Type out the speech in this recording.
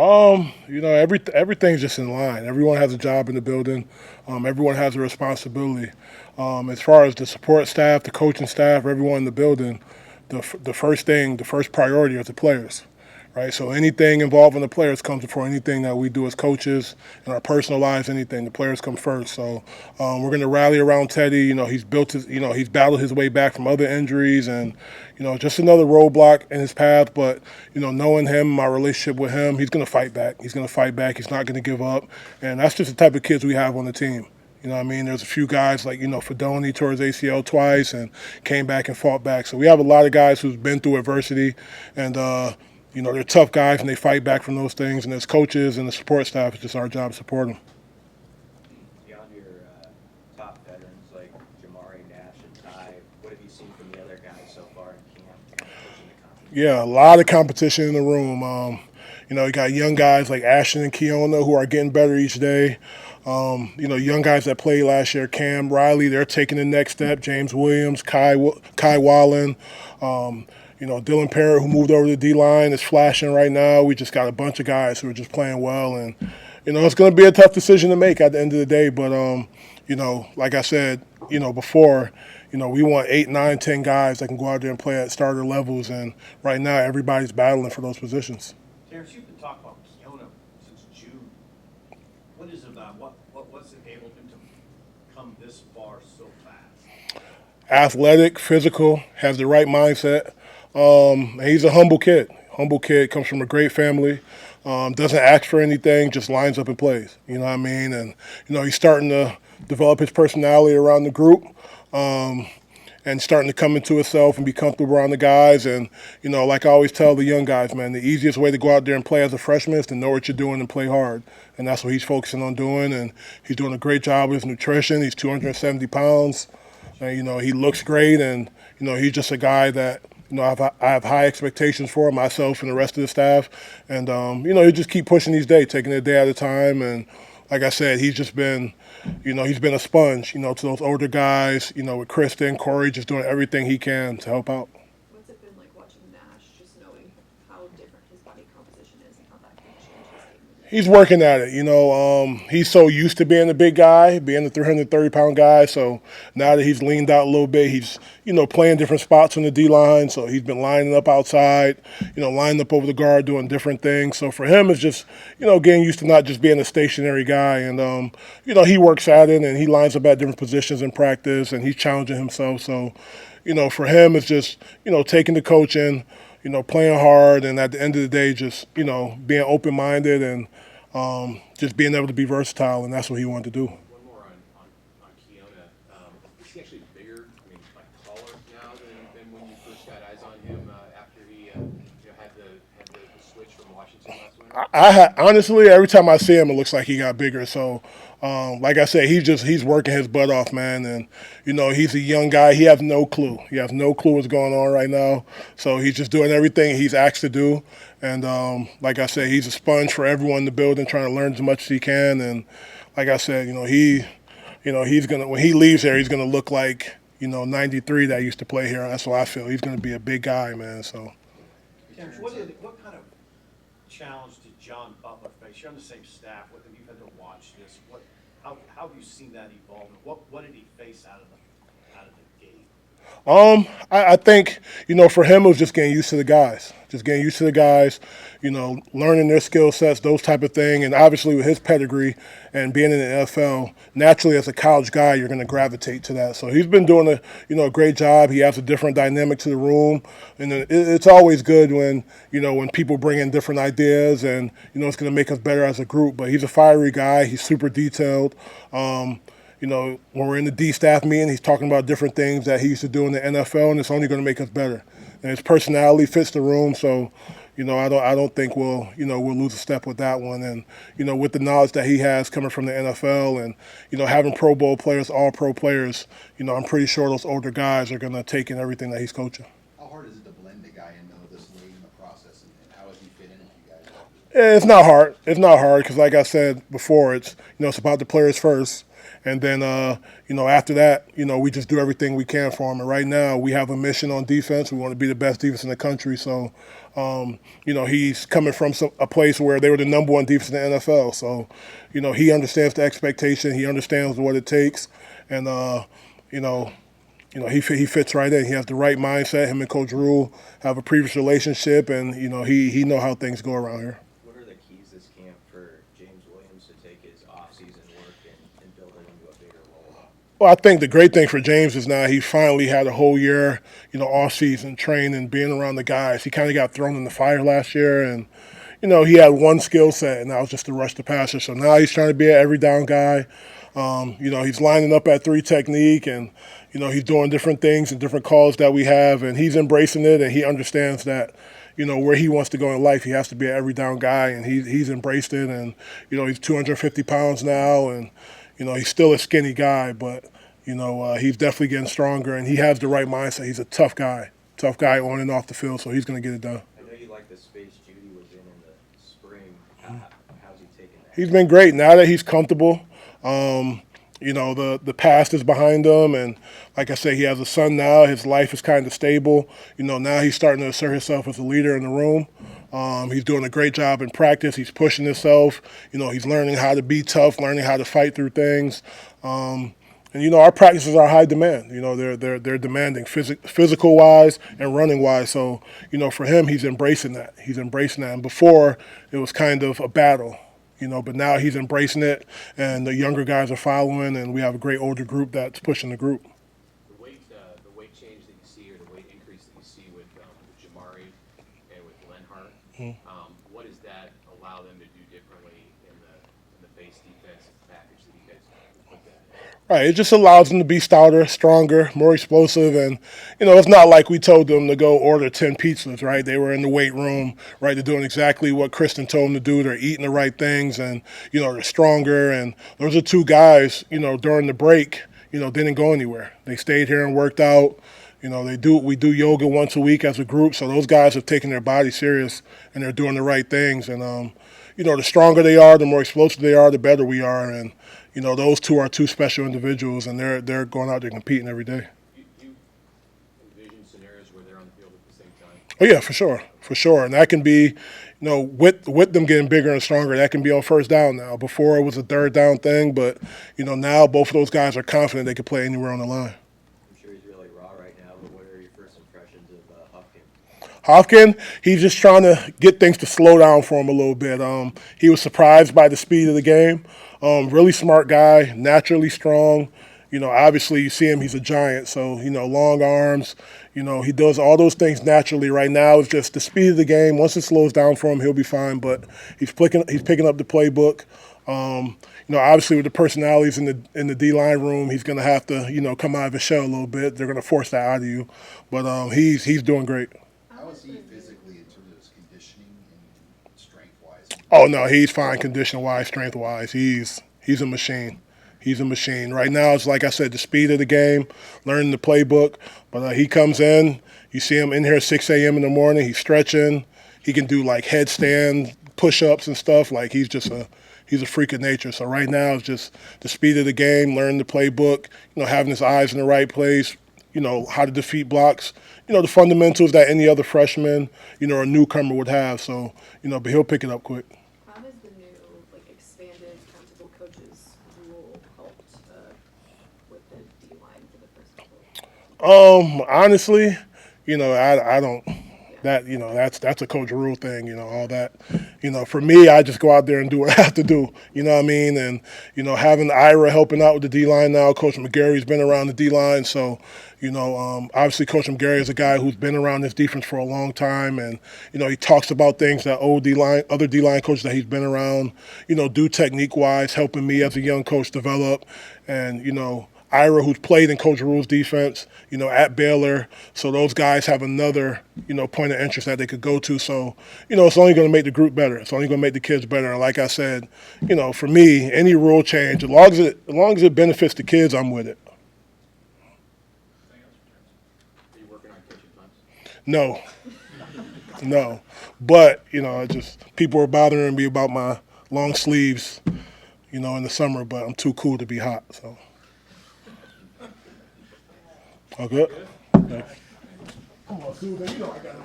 Everything's just in line. Everyone has a job in the building. Everyone has a responsibility. As far as the support staff, the coaching staff, everyone in the building, the first priority is the players, right? So anything involving the players comes before anything that we do as coaches in our personal lives. Anything, the players come first. So we're going to rally around Teddy. He's battled his way back from other injuries, and just another roadblock in his path. But knowing him, my relationship with him, he's going to fight back. He's going to fight back. He's not going to give up, and that's just the type of kids we have on the team. You know what I mean? There's a few guys like, Fedoni tore his ACL twice and came back and fought back. So we have a lot of guys who've been through adversity, and they're tough guys and they fight back from those things. And as coaches and the support staff, it's just our job to support them. Beyond your top veterans like Jamari, Nash, and Ty, what have you seen from the other guys so far in camp? Yeah, a lot of competition in the room. You got young guys like Ashton and Keona who are getting better each day. Young guys that played last year, Cam, Riley, they're taking the next step. James Williams, Kai Wallen, Dylan Parrott, who moved over to the D-line, is flashing right now. We just got a bunch of guys who are just playing well. And, it's going to be a tough decision to make at the end of the day. But, like I said, before, we want 8, 9, 10 guys that can go out there and play at starter levels. And right now, everybody's battling for those positions. Terrance, you've been talking about Keona since June. What is it about? What's enabled him to come this far so fast? Athletic, physical, has the right mindset. He's a humble kid. Humble kid, comes from a great family. Doesn't ask for anything, just lines up and plays. You know what I mean? And, he's starting to develop his personality around the group. And starting to come into himself and be comfortable around the guys. And, like I always tell the young guys, man, the easiest way to go out there and play as a freshman is to know what you're doing and play hard. And that's what he's focusing on doing. And he's doing a great job with his nutrition. He's 270 pounds. And, he looks great. And, he's just a guy that, I have high expectations for myself and the rest of the staff. And, he just keep pushing each day, taking it a day at a time. And, like I said, he's just been – he's been a sponge, to those older guys, with Kristen, Corey, just doing everything he can to help out. What's it been like watching Nash, just knowing how different his body composition is and how that can change his game? He's working at it, he's so used to being the big guy, being the 330-pound guy, so now that he's leaned out a little bit, he's, playing different spots on the D-line, so he's been lining up outside, lining up over the guard, doing different things. So for him, it's just, getting used to not just being a stationary guy, and, he works at it, and he lines up at different positions in practice, and he's challenging himself. So, for him, it's just, taking the coaching, playing hard, and at the end of the day, just, being open-minded and just being able to be versatile, and that's what he wanted to do. One more on Keona. Is he actually bigger, taller now than when you first got eyes on him after he had the switch from Washington last winter? Honestly, every time I see him, it looks like he got bigger. So, like I said, he's working his butt off, man. And, he's a young guy. He has no clue. He has no clue what's going on right now. So he's just doing everything he's asked to do. And, like I said, he's a sponge for everyone in the building, trying to learn as much as he can. And, like I said, he's going to, when he leaves here, he's going to look like, 93 that used to play here. That's what I feel. He's going to be a big guy, man. So. Terrance, what kind of challenge did John Butler face? You're on the same staff with him. You've had to watch this. How have you seen that evolve? What did he face out of the gate? I think, for him, it was just getting used to the guys. Learning their skill sets, those type of thing. And obviously with his pedigree and being in the NFL, naturally as a college guy, you're going to gravitate to that. So he's been doing a great job. He has a different dynamic to the room. And it's always good when people bring in different ideas and, it's going to make us better as a group. But he's a fiery guy. He's super detailed. When we're in the D staff meeting, he's talking about different things that he used to do in the NFL, and it's only going to make us better. And his personality fits the room, so I don't think we'll lose a step with that one. And with the knowledge that he has coming from the NFL, and having Pro Bowl players, all pro players, I'm pretty sure those older guys are going to take in everything that he's coaching. How hard is it to blend a guy in though this late in the process, and how has he fit in with you guys? It's not hard. It's not hard because, like I said before, it's about the players first, and then after that, we just do everything we can for them. And right now, we have a mission on defense. We want to be the best defense in the country. So, he's coming from a place where they were the number one defense in the NFL. So, he understands the expectation. He understands what it takes, and you know. He fits right in. He has the right mindset. Him and Coach Rule have a previous relationship, and he know how things go around here. What are the keys this camp for James Williams to take his off-season work and build it into a bigger role? Well, I think the great thing for James is now he finally had a whole year, off season training, being around the guys. He kind of got thrown in the fire last year, and he had one skill set, and that was just to rush the passer. So now he's trying to be an every down guy. He's lining up at 3 technique, and he's doing different things and different calls that we have, and he's embracing it, and he understands that where he wants to go in life, he has to be an every down guy, and he's embraced it. And he's 250 pounds now, and he's still a skinny guy, but he's definitely getting stronger, and he has the right mindset. He's a tough guy on and off the field, so he's going to get it done. I know you like the space Judy was in the spring. How's he taking that? He's been great now that he's comfortable. The past is behind him, and like I said, he has a son now. His life is kind of stable. Now he's starting to assert himself as a leader in the room. He's doing a great job in practice. He's pushing himself. He's learning how to be tough, learning how to fight through things. And our practices are high demand. They're demanding physical wise and running wise. So for him, he's embracing that. And before it was kind of a battle. But now he's embracing it, and the younger guys are following, and we have a great older group that's pushing the group. The weight change that you see, or the weight increase that you see with Jamari and with Lenhart, what does that allow them to do differently in the base defense package that you guys put that in? Right, it just allows them to be stouter, stronger, more explosive, and it's not like we told them to go order 10 pizzas, right? They were in the weight room, right? They're doing exactly what Kristen told them to do. They're eating the right things, and they're stronger. And those are 2 guys, during the break, didn't go anywhere. They stayed here and worked out. We do yoga once a week as a group, so those guys have taken their body serious and they're doing the right things. And the stronger they are, the more explosive they are, the better we are. And those 2 are 2 special individuals, and they're going out there competing every day. You envision scenarios where they're on the field at the same time? Oh yeah, for sure, and that can be, with them getting bigger and stronger, that can be on first down now. Before it was a third down thing, but now both of those guys are confident they can play anywhere on the line. I'm sure he's really raw right now, but what are your first impressions of Hopkins? Hopkins, he's just trying to get things to slow down for him a little bit. He was surprised by the speed of the game. Really smart guy, naturally strong. Obviously you see him, he's a giant, so, long arms. He does all those things naturally. Right now it's just the speed of the game. Once it slows down for him, he'll be fine, but he's picking up the playbook. Obviously with the personalities in the D-line room, he's going to have to, come out of his shell a little bit. They're going to force that out of you, but he's doing great. How is he physically in terms of his conditioning and strength-wise? Oh no, he's fine condition-wise, strength-wise. He's a machine. He's a machine. Right now, it's like I said, the speed of the game, learning the playbook. But he comes in, you see him in here at 6 a.m. in the morning. He's stretching. He can do like headstand push-ups and stuff. Like he's a freak of nature. So right now, it's just the speed of the game, learning the playbook. Having his eyes in the right place. How to defeat blocks. The fundamentals that any other freshman, or a newcomer would have. So but he'll pick it up quick. How has the new, expanded accountable coaches rule helped with the D-line for the first couple? Honestly, I don't. That's a Coach Rule thing. All that. For me, I just go out there and do what I have to do. You know what I mean? And having Ira helping out with the D-line now, Coach McGarry's been around the D-line, so obviously Coach McGarry is a guy who's been around this defense for a long time, and he talks about things that other D-line coaches that he's been around, do technique-wise, helping me as a young coach develop, and Ira, who's played in Coach Rule's defense, at Baylor. So those guys have another, point of interest that they could go to. So, it's only going to make the group better. It's only going to make the kids better. And like I said, for me, any rule change, as long as it benefits the kids, I'm with it. Are you working on catching punts? No. But, you know, people are bothering me about my long sleeves, you know, in the summer, but I'm too cool to be hot, so. All good? Okay. Come on, Susan, you know I got him.